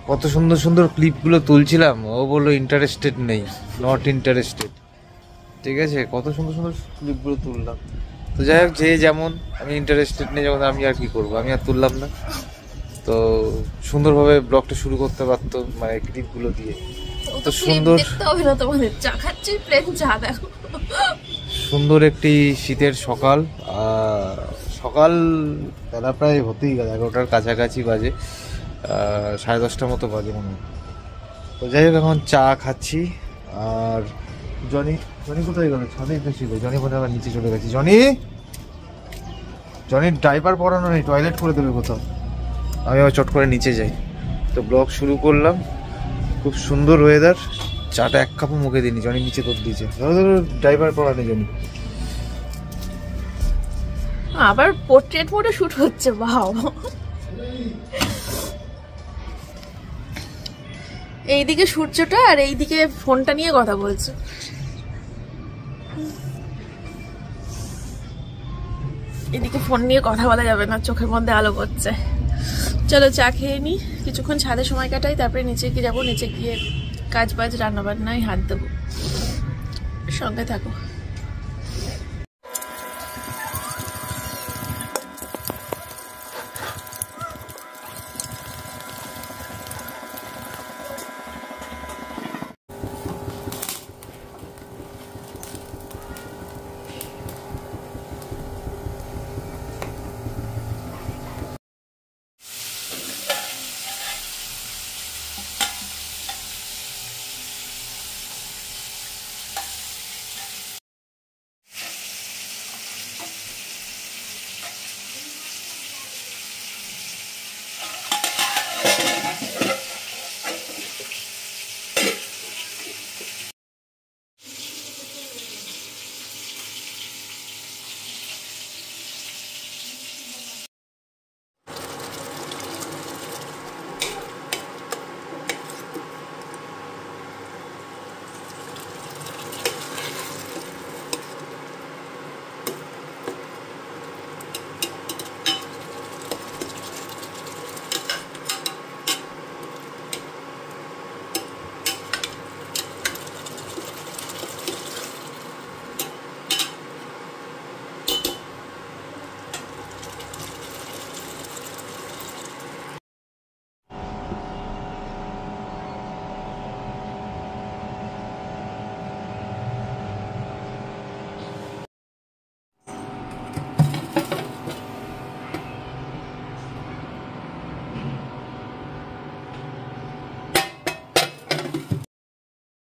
কত সুন্দর সুন্দর ক্লিপগুলো তুলছিলাম, ও বললো ইন্টারেস্টেড নেই, নট ইন্টারেস্টেড। ঠিক আছে, কত সুন্দর সুন্দর ক্লিপগুলো তুললাম। তো যাই হোক, যে যেমন, আমি ইন্টারেস্টেড নেই যখন, আমি আর কি করবো, আমি আর তুললাম না। তো সুন্দরভাবে ব্লগটা শুরু করতে পারতো, মানে ক্লিপগুলো দিয়ে। তো সুন্দর সুন্দর একটি শীতের সকাল, সকাল বেলা প্রায় হতেই গেল, 11টার কাছাকাছি বাজে, 10:30টার মতো বাজে মনে হয়। তো যাই হোক, এখন চা খাচ্ছি। আর জনি কোথায় গেল? ছাদে ছিল জনি, বোধ আবার নিচে চলে গেছি। জনির ডাইপার পরানো নেই, টয়লেট করে দেবে কোথাও। আমি আবার চট করে নিচে যাই। তো ব্লগ শুরু করলাম, খুব সুন্দর ওয়েদার। চাটা এক কাপও মুখে দিইনি, জনি নিচে তোর দিয়েছে। ধরো ডাইপার পরানো জনি। আবার পোর্ট্রেট মোডে শুট হচ্ছে, বাহ। এইদিকে সূর্যটা আর এইদিকে ফোনটা নিয়ে কথা বলছে। এদিকে ফোন নিয়ে কথা বলা যাবে না, চোখের মধ্যে আলো পড়ছে। চলো চা খেয়ে নি, কিছুক্ষণ ছাদে সময় কাটাই, তারপরে নিচে গিয়ে যাবো। নিচে গিয়ে কাজ বাজ রান্না বান্নায় হাত দেবো। সঙ্গে থাকো।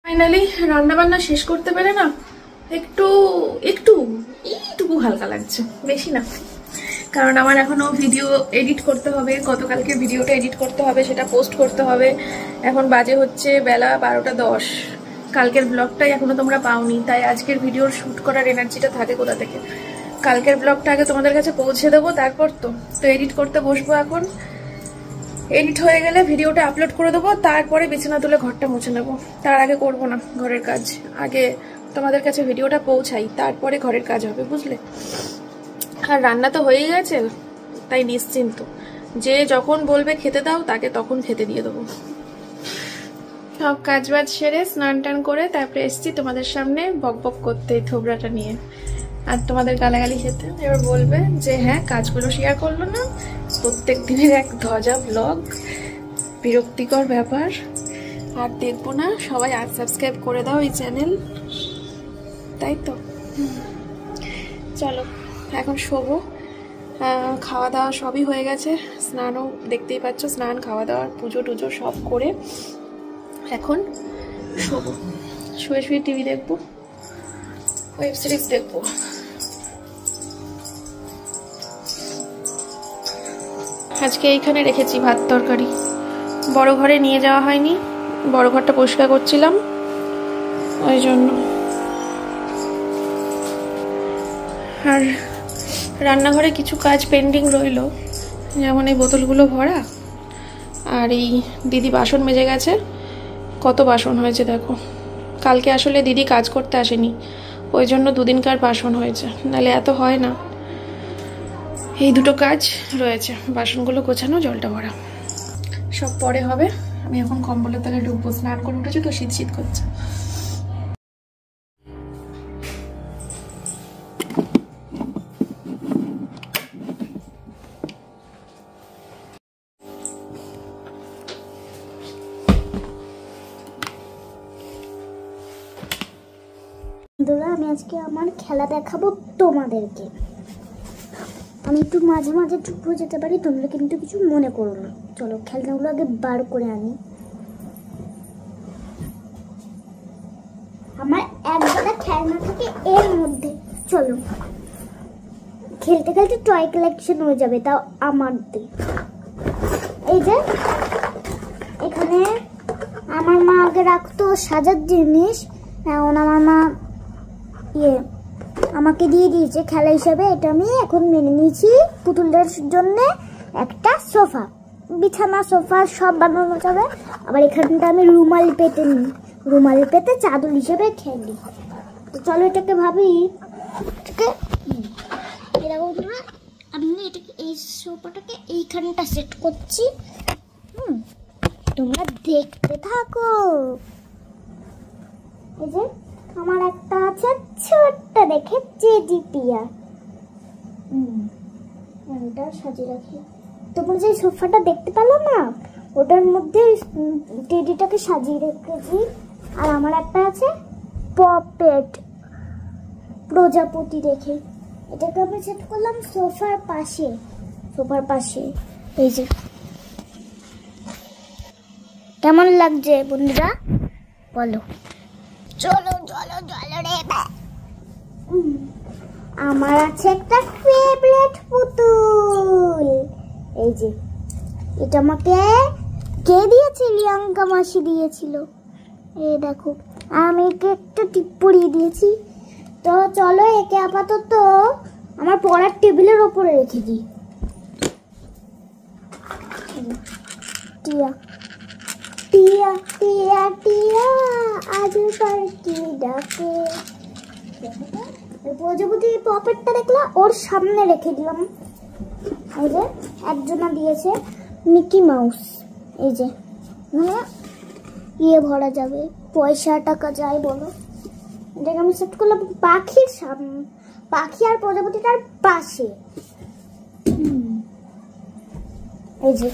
ফাইনালি রান্না বান্না শেষ করতে পেরে না একটুকু হালকা লাগছে, বেশি না। কারণ আমার এখনো ভিডিও এডিট করতে হবে, গতকালকে ভিডিওটা এডিট করতে হবে, সেটা পোস্ট করতে হবে। এখন বাজে হচ্ছে বেলা 12:10। কালকের ব্লগটাই এখনো তোমরা পাওনি, তাই আজকের ভিডিওর শুট করার এনার্জিটা থাকে কোথা থেকে। কালকের ব্লগটা আগে তোমাদের কাছে পৌঁছে দেবো, তারপর তো এডিট করতে বসবো। এখন এডিট হয়ে গেলে ভিডিওটা আপলোড করে দেবো, তারপরে বিছানা তুলে ঘরটা মুছে নেবো। তার আগে করবো না ঘরের কাজ, আগে তোমাদের কাছে ভিডিওটা পৌঁছাই, তারপরে ঘরের কাজ হবে, বুঝলে। আর রান্না তো হয়েই গেছে, তাই নিশ্চিন্ত। যে যখন বলবে খেতে দাও, তাকে তখন খেতে দিয়ে দেবো। সব কাজ বাজ সেরে স্নান টান করে তারপরে এসছি তোমাদের সামনে বকবক করতে এই থোবড়াটা নিয়ে, আর তোমাদের গালাগালি খেতে। এবার বলবে যে হ্যাঁ, কাজগুলো শেয়ার করলো না, প্রত্যেক দিনের এক ধ্বজা ব্লগ, বিরক্তিকর ব্যাপার। আর দেখবো না, সবাই আনসাবস্ক্রাইব করে দাও এই চ্যানেল, তাই তো। চলো এখন শোবো। খাওয়া দাওয়া সবই হয়ে গেছে, স্নানও দেখতেই পাচ্ছ, স্নান খাওয়া দাওয়া পুজো টুজো সব করে এখন শোবো। শুয়ে শুয়ে টিভি দেখবো, ওয়েব সিরিজ দেখবো। আজকে এইখানে রেখেছি ভাত তরকারি, বড় ঘরে নিয়ে যাওয়া হয়নি, বড় ঘরটা পরিষ্কার করছিলাম ওই জন্য। আর রান্নাঘরে কিছু কাজ পেন্ডিং রইল, যেমন এই বোতলগুলো ভরা, আর এই দিদি বাসন মেজে গেছে। কত বাসন হয়েছে দেখো। কালকে আসলে দিদি কাজ করতে আসেনি, ওই জন্য দুদিনকার বাসন হয়েছে, নাহলে এত হয় না। এই দুটো কাজ রয়েছে, বাসনগুলো গোছানো, জলটা ভরা, সব পরে হবে। আমি এখন কম্বলের তলায় ঢুকবো, স্নান করে উঠেছি তো শীত শীত করছে। বন্ধুরা, আমি আজকে আমার খেলা দেখাবো তোমাদেরকে। আমি একটু মাঝে মাঝে চুপ হয়ে যেতে পারি, তোমরা কিন্তু কিছু মনে করো না। চলো খেলনাগুলো আগে বার করে আনি। আমার একটা খেলনা থাকে এর মধ্যে। চলো খেলতে খেলতে টয় কালেকশন হয়ে যাবে, তাও আমার দিয়ে। এই যে এখানে আমার মা আগে রাখতো সাজার জিনিস, এখন আমার মা আমাকে দিয়ে দিয়েছে খেলা হিসাবে। এটা আমি এখন মেনে নিয়েছি। পুতুলদের জন্য একটা সোফা, বিছানা, সোফা সব বানানো যাবে। আবার এখানটা আমি রুমাল পেতে নিই, রুমাল পেতে চাদর হিসেবে খেলি। তো চলো এটাকে ভাবি, এরকম আমি এটাকে এই সোফাটাকে এইখানটা সেট করছি। তোমরা দেখতে থাকো। এই যে আমার একটা আছে ছোট্ট দেখে টেডি বিয়ার, এটা সাজিয়ে রাখি। তোমরা যে সোফাটা দেখতে পেলো না, ওটার মধ্যে টেডিটাকে সাজিয়ে রেখেছি। আর আমার একটা আছে পপেট, প্রজাপতি দেখে, এটাকে আমি সেট করলাম সোফার পাশে, সোফার পাশে। এই যে কেমন লাগছে বন্ধুরা বলো? চলো চলো চলো রে। আমার আছে একটা ফেভারিট পুতুল। এই যে এটা আমাকে কে দিয়েছে? রিয়াঙ্কা মাসি দিয়েছিল। এই দেখো, আমি একে একটা টিপ পরিয়ে দিয়েছি। তো চলো একে আপাতত আমার পড়ার টেবিলের ওপরে রেখে দিই। টিয়া টিয়া টিয়া টিয়া আজ পার্টি ডাকে। প্রজাপতি পপেটটা দেখলা, ওর সামনে রেখে দিলাম। এই যে একজনা দিয়েছে মিকি মাউস। এই যে ইয়ে ভরা যাবে, পয়সা টাকা যাই বলো। এটাকে আমি সেট করলাম পাখির সামনে, পাখি আর প্রজাপতিটার পাশে। এই যে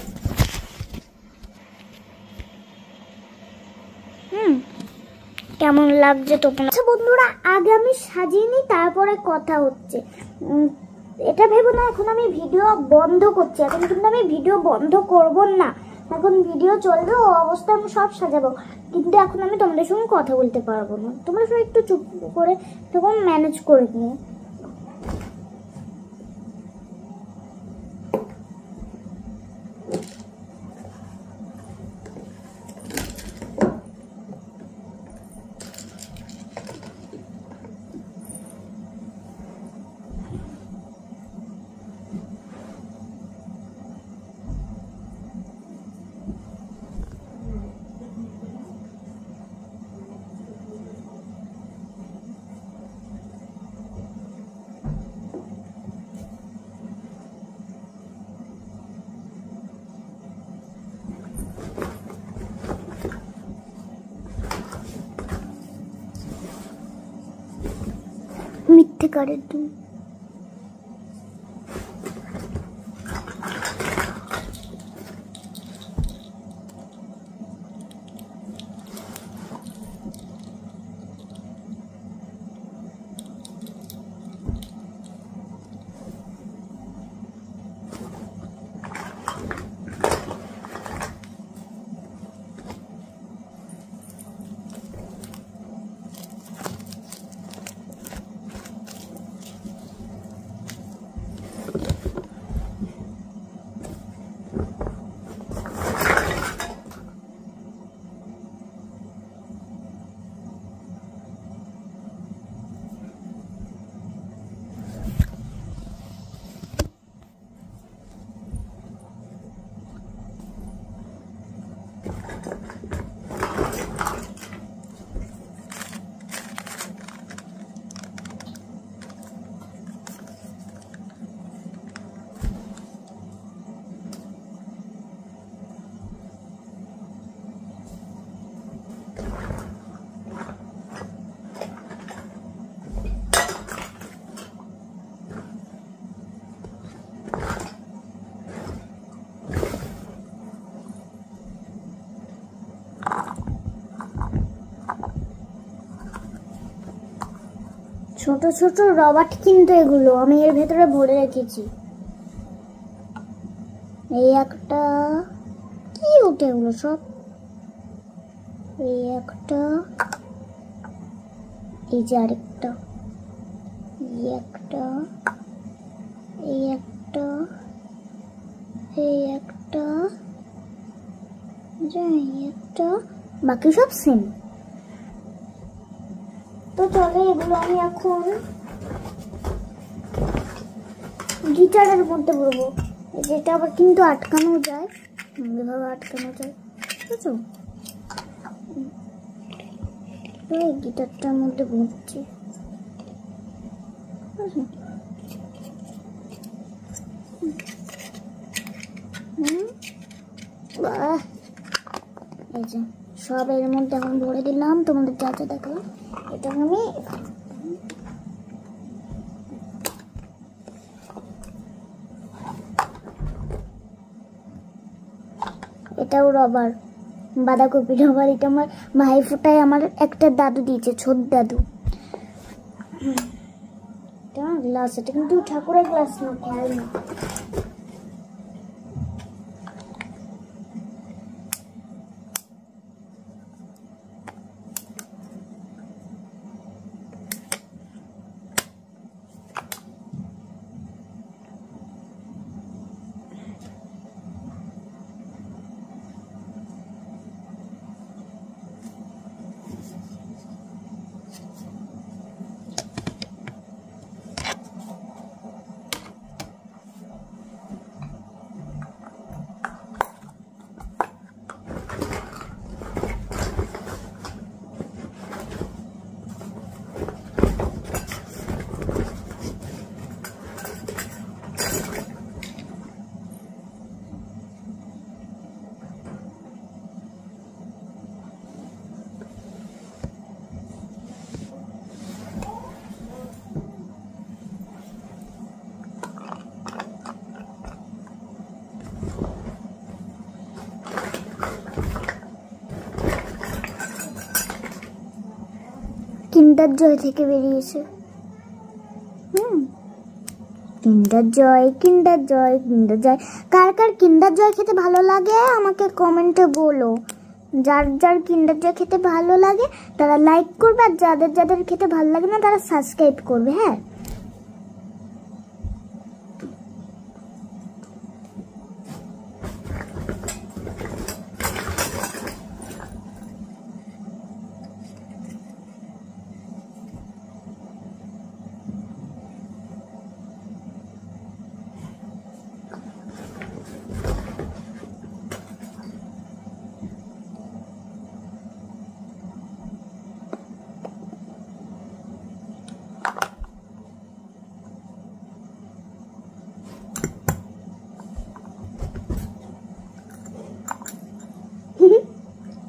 কেমন লাগছে তোমরা? আচ্ছা বন্ধুরা, আগে আমি সাজিয়ে নিই, তারপরে কথা হচ্ছে। এটা ভেবো না এখন আমি ভিডিও বন্ধ করছি। এখন কিন্তু আমি ভিডিও বন্ধ করব না, এখন ভিডিও চলবে, ও অবস্থায় আমি সব সাজাবো। কিন্তু এখন আমি তোমাদের সঙ্গে কথা বলতে পারবো না। তোমরা সবাই একটু চুপ করে তখন ম্যানেজ করে নিও। মিথ্যে করে তুমি। ছোট ছোট রবার্ট কিন্তু এগুলো আমি এর ভেতরে ভরে রেখেছি। এই একটা, কি উঠে এগুলো সব, এই একটা, এই যে আরেকটা, এই একটা, এই একটা, এই একটা, এই একটা, বাকি সব সেম। তো চলে এগুলো আমি এখন গিটারের মধ্যে ভরবো। যেটা আবার কিন্তু আটকানো যায়, এভাবে আটকানো যায়, বুঝছো? তো এই গিটারটার মধ্যে ভরছি। এই যে সব এর মধ্যে এখন ভরে দিলাম, তোমাদের যা যা দেখালাম। এটা আমি এটাও রবার, বাঁধাকপি রবার। এটা আমার ভাই ফোটায় আমার একটা দাদু দিয়েছে, ছোট দাদু। এটা গ্লাস, এটা কিন্তু ঠাকুরের গ্লাস না, খেয়াল না। কিন্ডার জয় থেকে বেরিয়েছে। কিন্ডার জয়, কিন্ডার জয়, কিন্ডার জয়। কার কার কিন্ডার জয় খেতে ভালো লাগে আমাকে কমেন্টে বলো। যার যার কিন্ডার জয় খেতে ভালো লাগে তারা লাইক করবে, আর যাদের যাদের খেতে ভালো লাগে না তারা সাবস্ক্রাইব করবে। হ্যাঁ,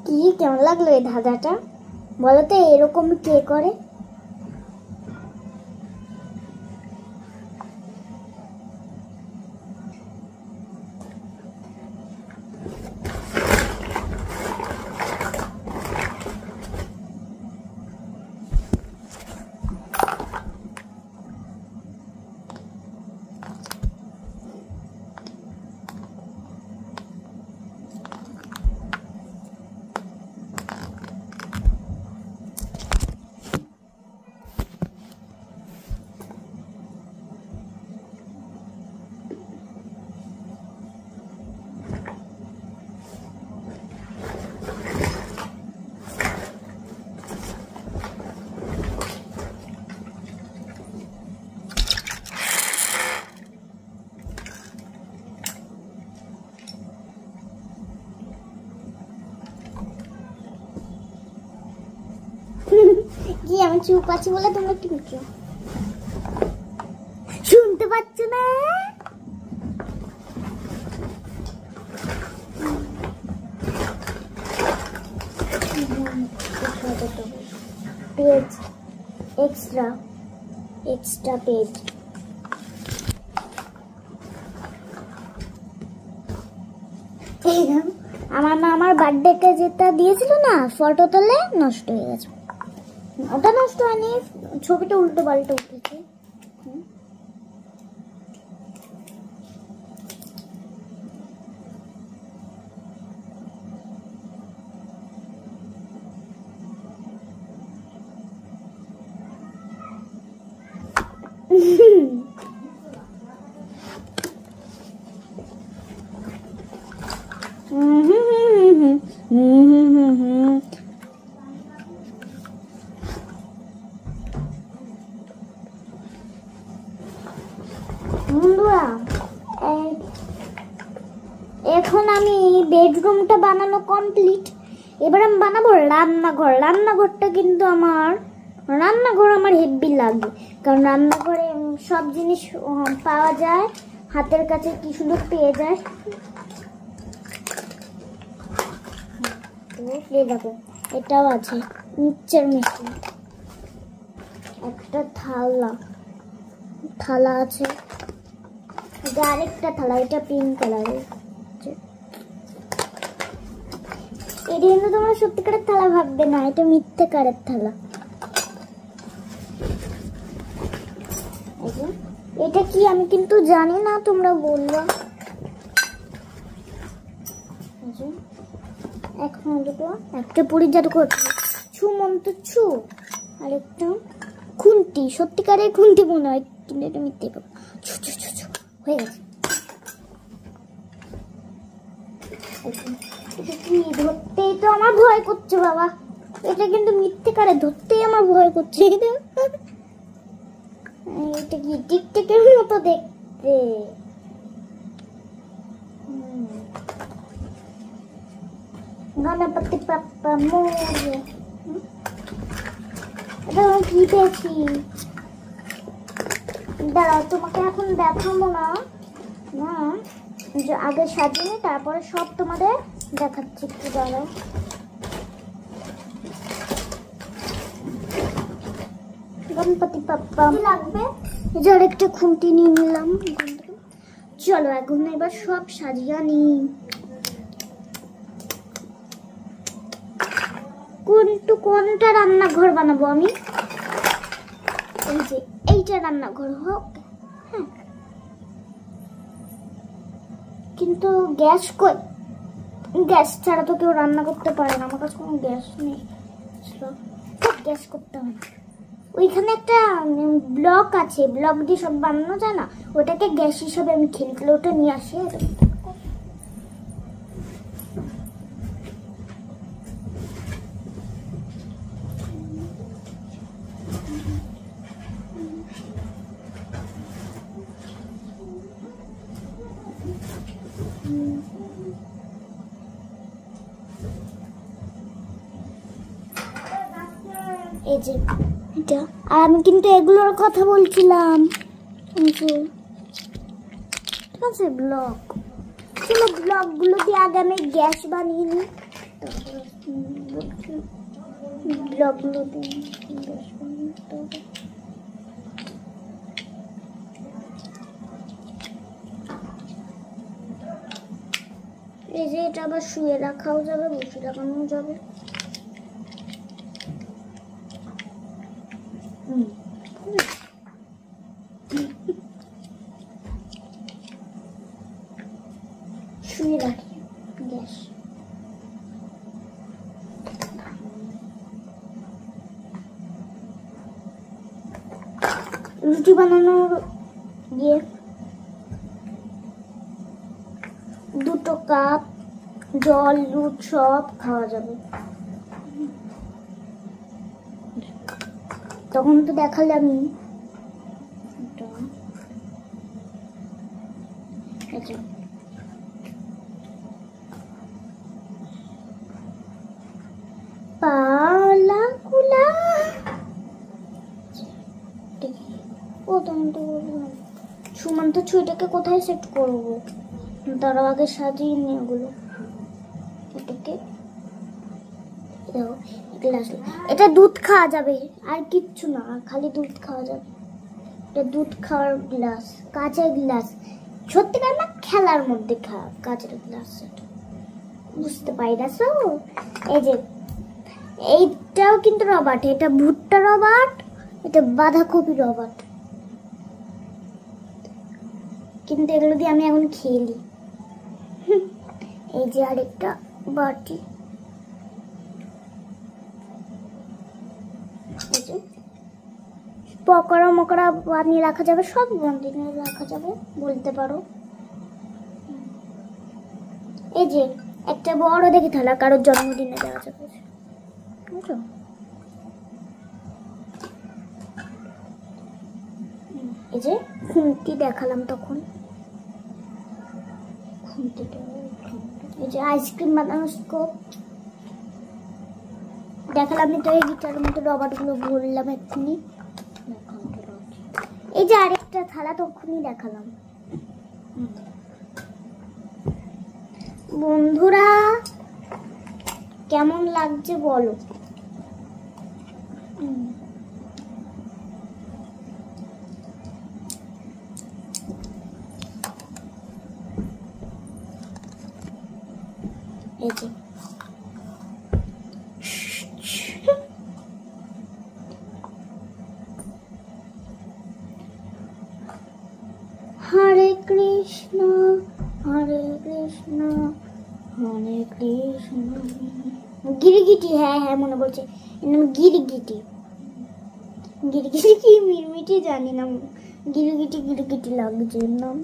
কি কেমন লাগলো এই ধাঁধাটা বলো তো? এরকম কে করে? কি আমি চুপ আছি বলে তোমরা কি করছো? শুনতে পাচ্ছ না? Page extra page. আমার বার্থডেতে যেটা দিয়েছিল না ফটো তোলে, নষ্ট হয়ে গেছে। ওটা নষ্ট হয়নি, ছবিটা উল্টো পাল্টা উঠেছে। বন্ধুরা, এখন আমি বেডরুমটা বানানো কমপ্লিট। এবার আমি বানাবো রান্নাঘর। রান্নাঘরটা কিন্তু আমার হেভি লাগে, কারণ রান্নাঘরে সব জিনিস পাওয়া যায়, হাতের কাছে কি সুন্দর পেয়ে যায়। দেখো এটাও আছে, মিক্সচার মেশিন, একটা থালা আছে, আরেকটা থালা, এটা পিঙ্ক কালারের। এটা কিন্তু তোমরা সত্যিকারের থালা ভাববে না, এটা মিথ্যেকারের থালা। এটা কি আমি কিন্তু জানি না, তোমরা বলবা। এখন দুটো, একটা পুরি জাদু করছে ছু মন্ত্র ছু, আর একটা খুন্তি, সত্যিকারের খুন্তি মনে হয়, কিন্তু এটা মিথ্যে ছু ছু ছু ছু হয়ে গেছে। এটা কি ধরতেই তো আমার ভয় করছে বাবা, এটা কিন্তু মিথ্যেকারে, ধরতেই আমার ভয় করছে। এটা কি টিকটিকের মতো দেখতে। গণপতি বাপ্পা মোরে। এটা আমি কি পেয়েছি, দাঁড়াও তোমাকে এখন দেখাবো না, আগে সাজিয়ে তারপরে সব তোমাদের দেখাচ্ছি, একটু দাঁড়াও। গণপতি বাপ্পা লাগবে, এটার একটা খুঁটি নিয়ে নিলাম। চলো এখন এবার সব সাজিয়ে নি। কোনটা রান্নাঘর বানাবো আমি, এই যে এইটা রান্নাঘর হোক। হ্যাঁ, কিন্তু গ্যাস কই, গ্যাস ছাড়া তো কেউ রান্না করতে পারে না, আমার কাছে কোনো গ্যাস নেই, গ্যাস করতে হবে। ওইখানে একটা ব্লক আছে, ব্লক দিয়ে সব বানানো যায় না, ওটাকে গ্যাস হিসাবে আমি খেলতে, ওটা নিয়ে আসি। এই যে এটা, আর আমি কিন্তু এগুলোর কথা বলছিলাম, ঠিক আছে? ব্লক, চলো ব্লকগুলো দিয়ে আগে আমি গ্যাস বানিয়ে নিই, ব্লকগুলো দিয়ে গ্যাস বানিয়ে নিতে হবে। এই যে এটা আবার শুয়ে রাখাও যাবে, বসে রাখানো যাবে। শুয়ে রাখি গ্যাস। রুটি বানানোর ইয়ে, 2 কাপ জল, দুধ সব খাওয়া যাবে। তখন তো দেখালাম পালা কুলা। ও তখন তো বললাম সুমন্ত ছুঁটাকে কোথায় সেট করবো, তার আগে সাজিয়ে নি ওগুলো। এটাকে গ্লাস, এটা দুধ খাওয়া যাবে, আর কিচ্ছু না, খালি দুধ খাওয়া যাবে। এটা দুধ খাওয়ার গ্লাস, কাঁচের গ্লাস, সত্যিকার না খেলার মধ্যে কাঁচের গ্লাস, বুঝতে পারি না। এই যে এইটাও কিন্তু রবার্ট, এটা ভুট্টা রবার্ট, এটা বাঁধাকপি রবার্ট, কিন্তু এগুলো দিয়ে আমি এখন খেলি। এই যে আরেকটা বাটি, পকোড়া মকড়া বানিয়ে রাখা যাবে, সব বানিয়ে রাখা যাবে বলতে পারো। এই যে একটা বড় দেখে থালা, কারোর জন্মদিনে দেওয়া যাবে। এই যে খুন্তি দেখালাম তখন, এই যে আইসক্রিম বানানোর স্কোপ দেখালাম। তো এই গিটারের মতো রবার্ট গুলো ভরলাম এক্ষুনি। এই যে আরেকটা থালা তখনই দেখালাম। বন্ধুরা কেমন লাগছে বলো। এই যে হরে কৃষ্ণ হরে কৃষ্ণ হরে কৃষ্ণ। গিরিগিটি, হ্যাঁ হ্যাঁ মনে পড়ছে, এর নাম গিরিগিটি। গিরিগিটি কি মিরমিটি জানি না, গিরিগিটি গিরিগিটি লাগছে এর নাম।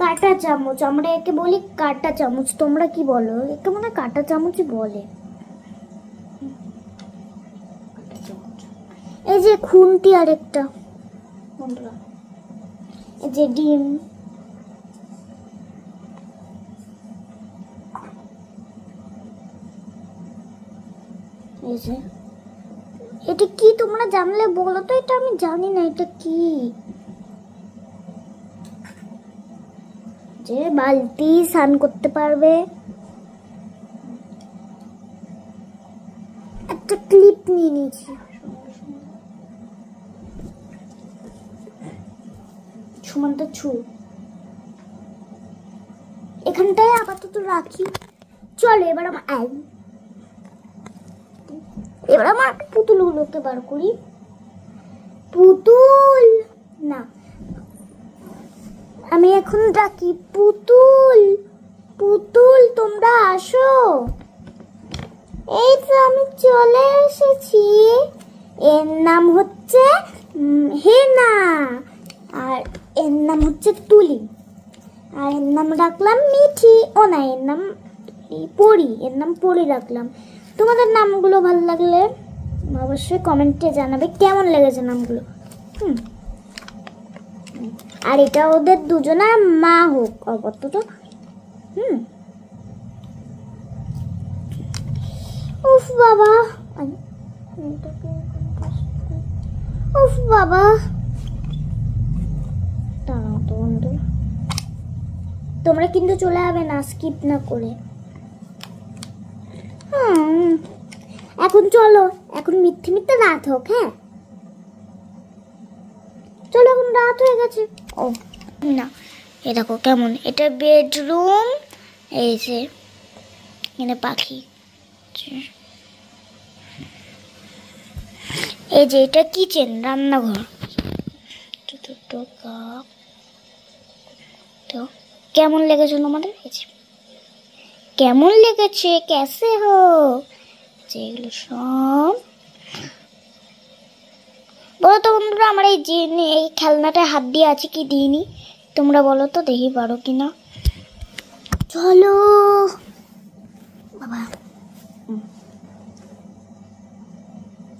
কাঁটা চামচ, আমরা একে বলি কাঁটা চামচ, তোমরা কি বলো? একে মনে কাঁটা চামচই বলে। এই যে খুন্তি আরেকটা, এই যে ডিম, এই যে এটা কি তোমরা জানলে বলো তো, এটা আমি জানি না এটা কি। যে বালতি, স্নান করতে পারবে। একটা ক্লিপ নিয়ে নিয়েছি, সুমন্ত ছু, এখানটায় আপাতত রাখি। চলো এবার আমার পুতুল গুলোকে বার করি। পুতুল না, আমি এখন ডাকি পুতুল, পুতুল তোমরা আসো। এই তো আমি চলে এসেছি। এর নাম হচ্ছে হেনা, আর এর নাম হচ্ছে তুলি, আর এর নাম রাখলাম মিঠি। ও না, এর নাম পরি, এর নাম পরি রাখলাম। তোমাদের নামগুলো ভালো লাগলে অবশ্যই কমেন্টে জানাবে কেমন লেগেছে নামগুলো। আর এটা ওদের দুজনের মা হোক অবশ্যই তো। উফ বাবা, উফ বাবা, তোমরা কিন্তু চলে যাবে না স্কিপ না করে। এখন চলো, এখন মিথ্যে মিথ্যে রাত হোক। হ্যাঁ চলো, এখন রাত হয়ে গেছে। ও না, এ দেখো কেমন, এটা বেডরুম, এই যে এখানে পাখি, এই যে এটা কিচেন, রান্নাঘর। তো কেমন লেগেছে তোমাদের? কেমন লেগেছে? কেসে হো? যেগুলো সব বলো তো বন্ধুরা। আমার এই খেলনাটা হাত দিয়ে আছে কি দিইনি তোমরা বলো তো, দেখি পারো কিনা। চলো বাবা,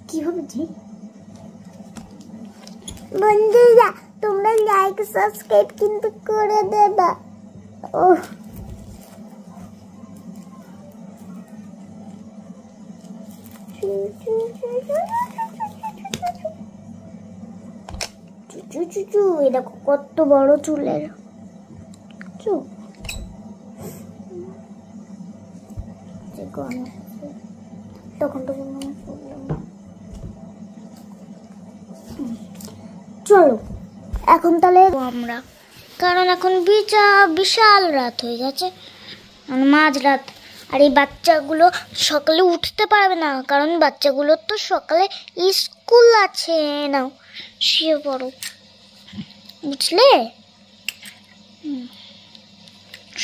কিভাবে জি বন্ধুরা, তোমরা লাইক সাবস্ক্রাইব কিন্তু করে দেবা। ও চুচু, এই দেখো কত বড় চুলের চুপ। তখন তো চলো এখন তাহলে আমরা, কারণ এখন বিশাল রাত হয়ে গেছে, মাঝরাত। আর এই বাচ্চাগুলো সকালে উঠতে পারবে না, কারণ বাচ্চাগুলোর তো সকালে স্কুল আছে। নাও শুয়ে পড়ো, বুঝলে?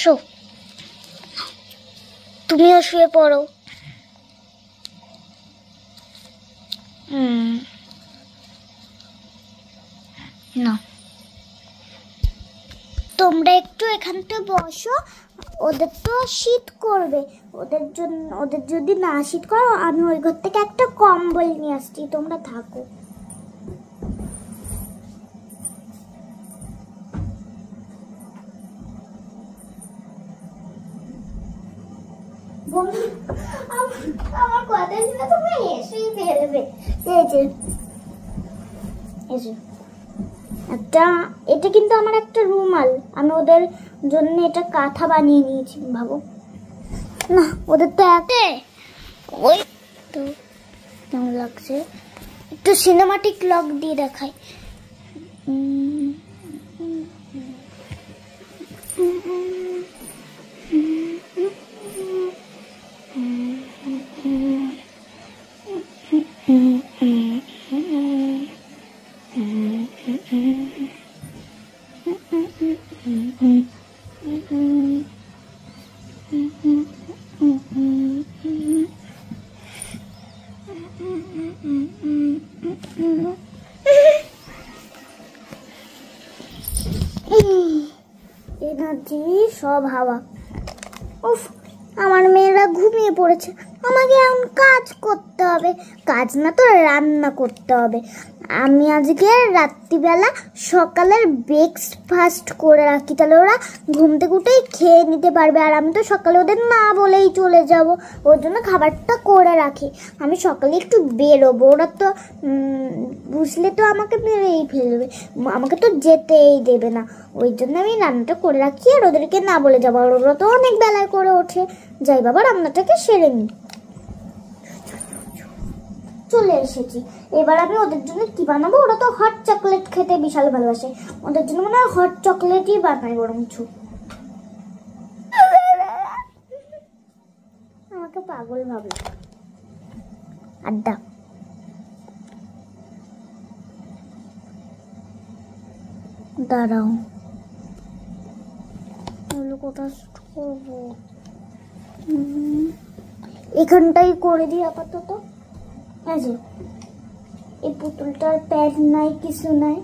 শো, তুমিও শুয়ে পড়ো। না, তোমরা একটু এখানটা বসো, ওদের তো শীত করবে, ওদের জন্য, ওদের যদি না শীত করো আমি ওই ঘর থেকে একটা কম্বল নিয়ে আসছি, তোমরা থাকো। আমার কথা শুনে তোমরা হেসেই ফেলবে। এটা কিন্তু আমার একটা রুমাল, আমি ওদের জন্য এটা কাঁথা বানিয়ে নিয়েছি। ভাবো না, ওদের তো ওই তো কেমন লাগছে, একটু সিনেমাটিক লক দিয়ে দেখাই। এনার্জি সব হাওয়া। উফ, আমার মেয়েরা ঘুমিয়ে পড়েছে, আমাকে এখন কাজ করতে হবে। কাজ না তো রান্না করতে হবে। আমি আজকে রাত্রিবেলা সকালের ব্রেকফাস্ট করে রাখি, তাহলে ওরা ঘুম থেকে উঠেই খেয়ে নিতে পারবে। আর আমি তো সকালে ওদের না বলেই চলে যাব, ওর জন্য খাবারটা করে রাখি। আমি সকালে একটু বেরোবো, ওরা তো বুঝলে তো আমাকে মেরেই ফেলবে, আমাকে তো যেতেই দেবে না। ওই জন্য আমি রান্নাটা করে রাখি আর ওদেরকে না বলে যাবো। আর ওরা তো অনেক বেলায় করে ওঠে। যাই বাবা, রান্নাটাকে সেরে নিই। চলে এসেছি, এবার আমি ওদের জন্য কি বানাবো। ওরা তো হট চকলেট খেতে বিশাল ভালোবাসে, ওদের জন্য মনে হয় হট চকলেটই বানাই বরঞ্চ। আমাকে পাগল ভাবলো। আড্ডা, দাঁড়াও, কোথায় করবো, এখানটাই করে দিই আপাতত। এই পুতুলটার প্যাড নাই, কিছু নাই,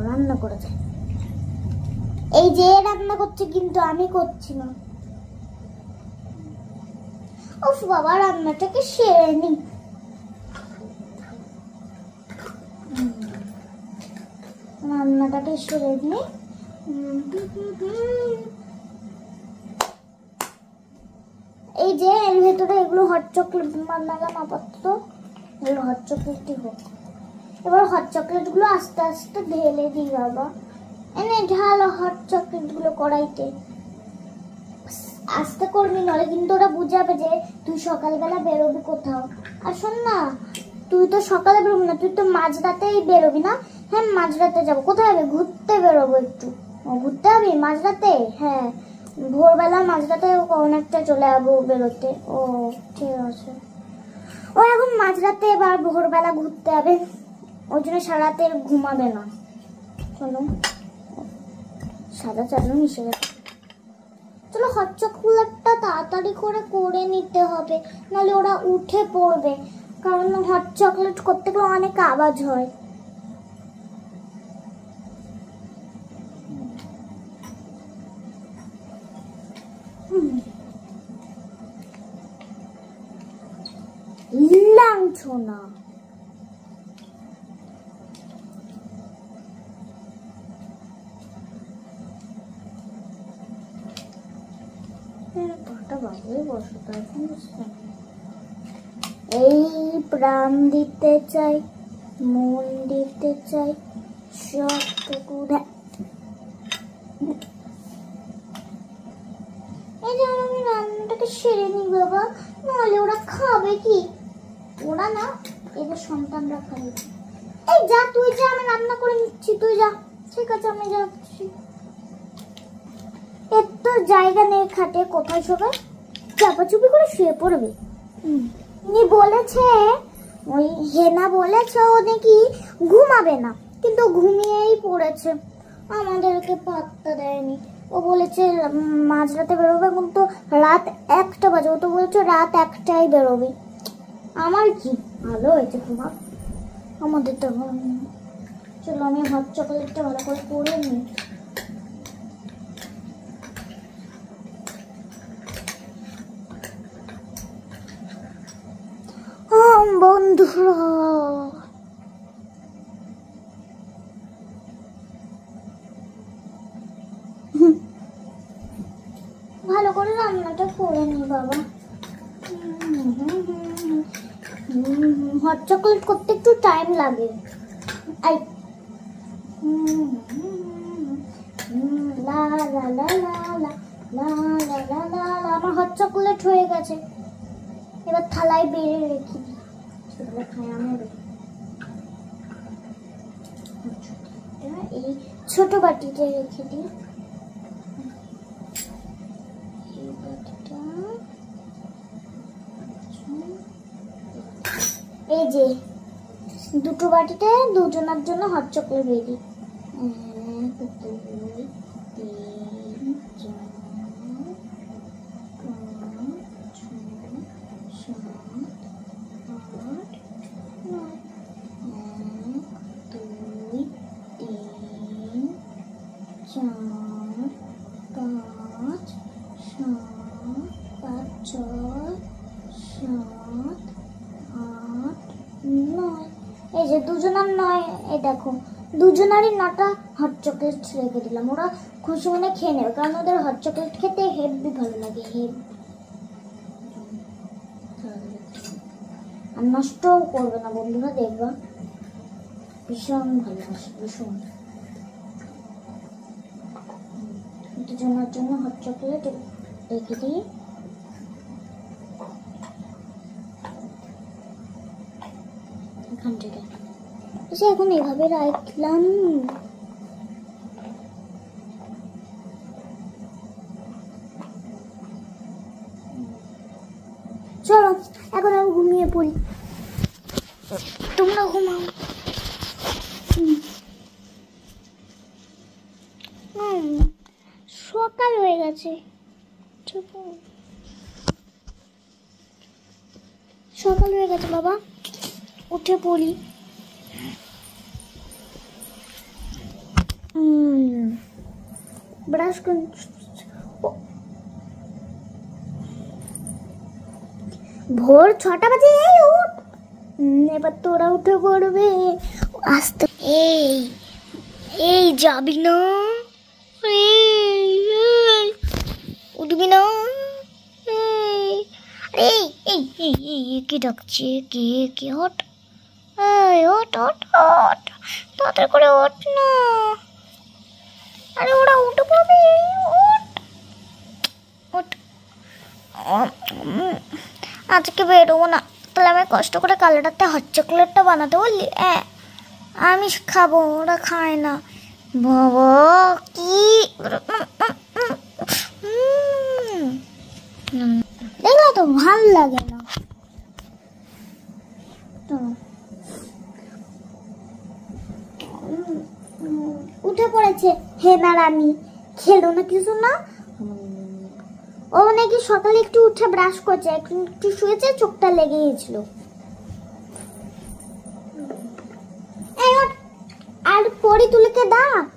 রান্না করে যায়। এই যে রান্না করছে, কিন্তু আমি করছি না। উফ বাবা, রান্নাটাকে সেরে নি। রান্নাটাকে সেরে নি। এই যে এর ভেতরে এগুলো হট চকলেট বানালাম আপাতত, এগুলো হট চকলেটই হোক। এবার হট চকলেট গুলো আস্তে আস্তে ঢেলে দিই বাবা। এনে ঢালো হট চকলেট গুলো কড়াইতে, আস্তে করবি, নলে কিন্তু ওরা বুঝাবে যে তুই সকালবেলা বেরোবি কোথাও। আর শোন না, তুই তো সকালে বেরোবি না, তুই তো মাঝরাতেই বেরোবি না? হ্যাঁ, মাঝরাতে যাবো। কোথায় হবে? ঘুরতে বেরোবো একটু। ঘুরতে হবে মাঝরাতে? হ্যাঁ, ভোরবেলা মাঝরাতে অনেকটা চলে যাবো বেরোতে। ও ঠিক আছে, ও এখন মাঝরাতে এবার ভোরবেলা ঘুরতে হবে, ওই জন্য সারাতে ঘুমাবে না। চলো, সাদা চাদর মিশে গেছে। চলো, হট চকলেটটা তাড়াতাড়ি করে নিতে হবে, নাহলে ওরা উঠে পড়বে, কারণ হট চকলেট করতে গেলে অনেক আওয়াজ হয়। লাংছো না, এই প্রাণ দিতে চাই, মন দিতে চাই, সবটুকু। এই যে আমি রান্নাটাকে সেরে নি বাবা, নাহলে ওরা খাবে কি? ওরা না, এদের সন্তানরা খাবে। এই যা, তুই যা, আমি রান্না করে নিচ্ছি, তুই যা। ঠিক আছে, আমি যাচ্ছি। এর তো জায়গা নেই খাটে, কোথায় শোবে? চাপাচুপি করে শুয়ে পড়বে। উনি বলেছে, ওই হেনা বলেছে ও নাকি ঘুমাবে না, কিন্তু ঘুমিয়েই পড়েছে, আমাদেরকে পাত্তা দেয়নি। ও বলেছে মাঝরাতে বেরোবে, কিন্তু রাত 1টা বাজে, ও তো বলেছে রাত 1টায় বেরোবে। আমার কি ভালো হয়েছে ঘুমা, আমাদের তো চলো আমি হট চকলেটটা ভালো করে করে নিই। বন্ধুরা ভালো করে রান্নাটা করে নি বাবা। হট চকলেট করতে একটু টাইম লাগে। আই লা লা লা লা লা লা লা লা লা, আমার হট চকলেট হয়ে গেছে। এবার থালায় বেড়ে রেখে দিই, ছোটবেলা খাই আমার। এই ছোট বাটিতে রেখে দিই। এই যে দুটো বাটিতে দুজনের জন্য হট চকলেট রেডি। 1 2 3 4 এই যে দুজনের 9, এই দেখো দুজনারই 9টা হট চকলেট রেখে দিলাম। ওরা খুশি মনে খেয়ে নেবে, কারণ ওদের হট চকলেট খেতে হেভি ভালো লাগে, হেভি। আর নষ্টও করবে না বন্ধুরা, দেখবা ভীষণ ভালোবাসে, ভীষণ। দুজনের জন্য হট চকলেট রেখে দিই। এখান থেকে এখন এভাবে রাখলাম। চলো এখন আমি ঘুমিয়ে পড়ি, তোমরা ঘুমাও। সকাল হয়ে গেছে, সকাল হয়ে গেছে বাবা, উঠে পড়ি। ব্রাশ করে ভোর 6টা বাজে, এই উঠ, এবার তোরা উঠে পড়বে আস্তে। এই এই যাবি না, উঠবি না। এই এই এই এই কি ডাকছে, কে কে? হট, এই হট হট হট, তাড়াতাড়ি করে ওঠ না। আরে ওরা উঠে পড়বে, ওঠ ওঠ। আজকে বেরোবো না, তাহলে আমি কষ্ট করে কাল রাতে হট চকলেটটা বানাতে বললি, আমি খাবো, ওরা খায় না। বাবা কি দেখলা তো, ভাল লাগে না। উঠে পড়েছে হেনা রানী, খেলো না কিছু না। ও নাকি সকালে একটু উঠে ব্রাশ করছে, একটু শুয়েছে, চোখটা লেগে গেছিল। আর পরি তুলেকে ডাক,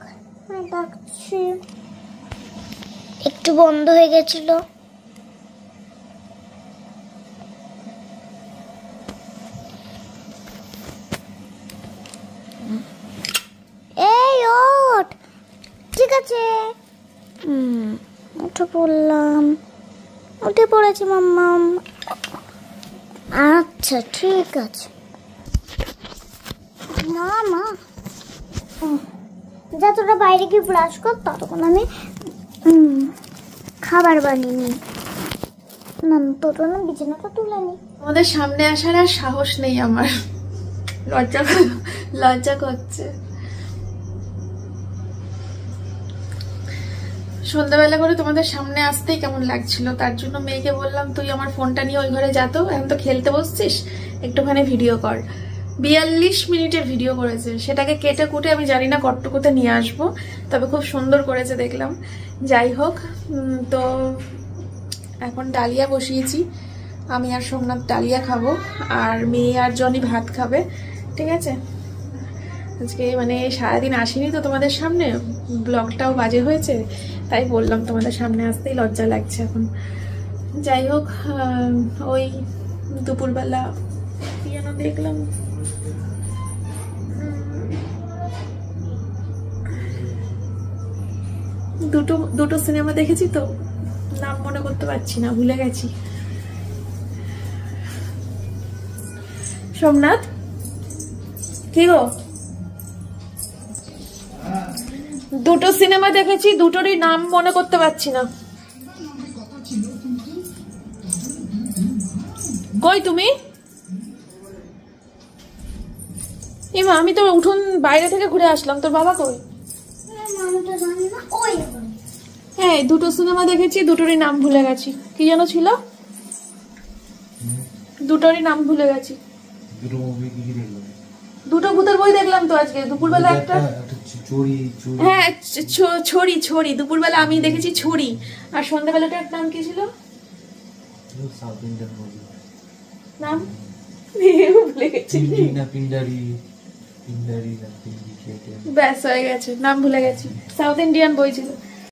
ডাকছে, একটু বন্ধ হয়ে গেছিল। এই ওঠ, ঠিক আছে। উঠে পড়লাম, উঠে পড়েছি মাম্মাম। আচ্ছা ঠিক আছে, না মা যা, তোরা বাইরে গিয়ে ব্রাশ কর, ততক্ষণ আমি খাবার বানিয়ে নিই। না তোরা না বিছানাটা তুলে নি। আমাদের সামনে আসার আর সাহস নেই আমার, লজ্জা করছে। সন্ধ্যাবেলা করে তোমাদের সামনে আসতেই কেমন লাগছিল, তার জন্য মেয়েকে বললাম তুই আমার ফোনটা নিয়ে ওই ঘরে যা, তো এখন তো খেলতে বসছিস, একটুখানি ভিডিও কর। 42 মিনিটের ভিডিও করেছে, সেটাকে কেটে কুটে আমি জানি না কতটুকুতে নিয়ে আসবো, তবে খুব সুন্দর করেছে দেখলাম। যাই হোক, তো এখন ডালিয়া বসিয়েছি, আমি আর সোমনাথ ডালিয়া খাবো, আর মেয়ে আর জনি ভাত খাবে। ঠিক আছে, আজকে মানে সারাদিন আসিনি তো তোমাদের সামনে, ব্লগটাও বাজে হয়েছে, তাই বললাম তোমাদের সামনে আসতেই লজ্জা লাগছে এখন। যাই হোক, ওই দুপুরবেলা কি যেন দেখলাম, দুটো সিনেমা দেখেছি, তো নাম মনে করতে পারছি না, ভুলে গেছি। সোমনাথ কি গো, দুটো সিনেমা দেখেছি, দুটোরই নাম মনে করতে পারছি না। কই তুমি? এমা, আমি তো উঠোন বাইরে থেকে ঘুরে আসলাম, তোর বাবা কই? হ্যাঁ, দুটো সিনেমা দেখেছি, দুটোরই নাম ভুলে গেছি। কি যেন ছিল, দুটোরই নাম ভুলে গেছি। দুটো ভূতের বই দেখলাম তো আজকে দুপুরবেলা, একটা হ্যাঁ ছড়ি, দুপুরবেলা আমি দেখেছি ছড়ি, আর সন্ধ্যাবেলাটার নাম কি ছিল, নাম ভুলে গেছি, ব্যাস হয়ে গেছে, নাম ভুলে গেছি, সাউথ ইন্ডিয়ান বই ছিল।